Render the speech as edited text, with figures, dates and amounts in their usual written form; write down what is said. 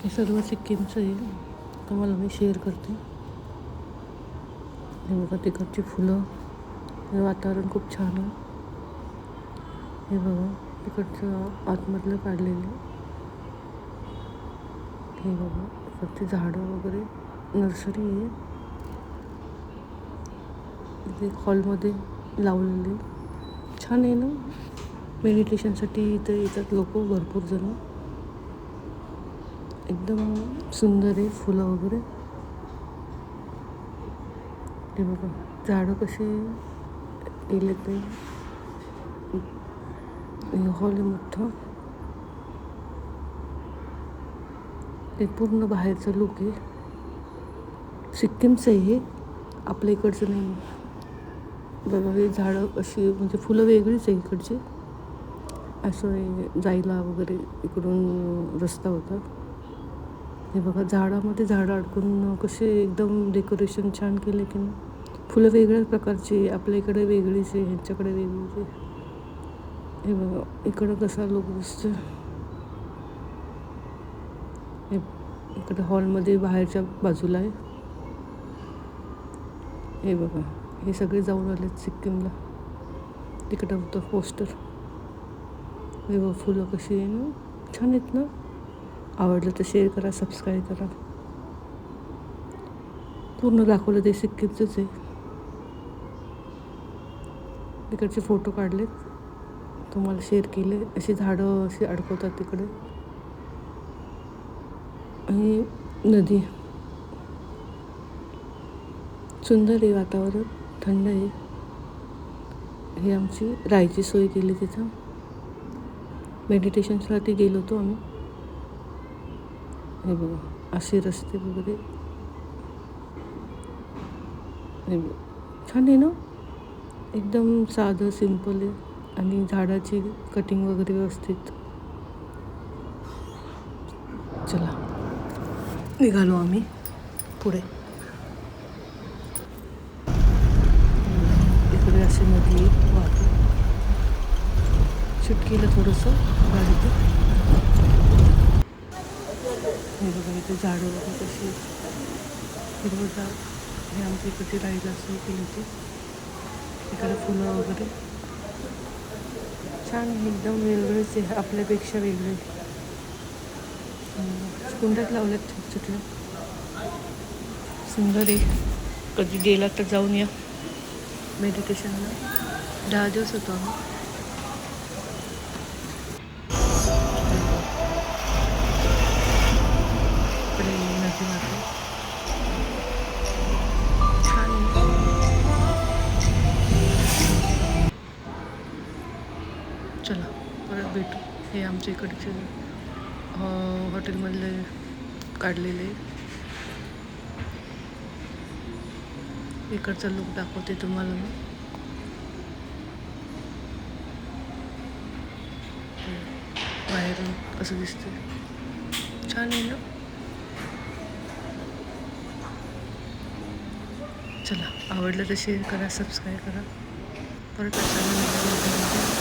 हे सर्व सिक्कीमचं आहे, तुम्हाला मी शेअर करते. हे बघा तिकडची फुलं, हे वातावरण खूप छान आहे. हे बघा तिकडचं आतमधलं काढलेलं, हे बघा इकडची झाडं वगैरे, नर्सरी आहे. इथे हॉलमध्ये लावलेले छान आहे ना. मेडिटेशनसाठी इथे येतात लोक भरपूर जण. एकदम सुंदर आहे फुलं वगैरे. ते बघा झाडं कसे केले ते. हॉल आहे मोठं. ते पूर्ण बाहेरचं लुक आहे. सिक्कीमचं आहे हे, आपल्या इकडचं नाही. बघा हे झाडं अशी म्हणजे फुलं वेगळीच आहे इकडची. असं जायला वगैरे इकडून रस्ता होता. हे बघा झाडामध्ये झाडं अडकून कसे एकदम डेकोरेशन छान केले की नाही. फुलं वेगळ्या प्रकारची, आपल्या इकडे वेगळीच आहे, ह्यांच्याकडे वेगळीच आहे. हे बघा इकडं कसा लोक दिसतं. हे इकडे हॉलमध्ये बाहेरच्या बाजूला आहे. हे बघा हे सगळे जाऊन आलेत सिक्कीमला. तिकडं होतं पोस्टर. हे बघा फुलं कशी आहे ना, छान आहेत ना. आवडलं तर शेअर करा, सबस्क्राईब करा. पूर्ण दाखवलं ते सिक्कीमचंच आहे. तिकडचे फोटो काढलेत, तुम्हाला शेअर केले. अशी झाडं अशी अडकवतात तिकडे. आणि नदी सुंदर आहे, वातावरण थंड आहे. हे आमची राहायची सोय केली तिथं. मेडिटेशनसाठी गेलो होतो आम्ही. हे बघा असे रस्ते वगैरे, हे छान आहे ना. एकदम साधं सिंपल आहे. आणि झाडाची कटिंग वगैरे व्यवस्थित. चला निघालो आम्ही पुढे. इकडे अशी नदी वाहते. शूट केलं थोडंसं गाडीचं. हे बघा इथे झाडं वगैरे कशी हिरवंगार. हे आमच्या इकडे राहायला सोय केली होती. इकडे फुलं वगैरे छान एकदम वेगळेच आहे, आपल्यापेक्षा वेगळे. कुंड्यात लावल्यात छोटे छोटे, सुंदर आहे. कधी गेला तर जाऊन या मेडिटेशनला. 10 दिवस होतो आम्ही. इकडे नदी वाहते, छान आहे. चला परत भेटू. हे आमच्या इकडचे हॉटेलमधले काढलेले. इकडचा लुक दाखवते तुम्हाला मी. बाहेरून कसं दिसते, छान आहे ना. चला आवडलं तर शेअर करा, सबस्क्राईब करा. परत अशा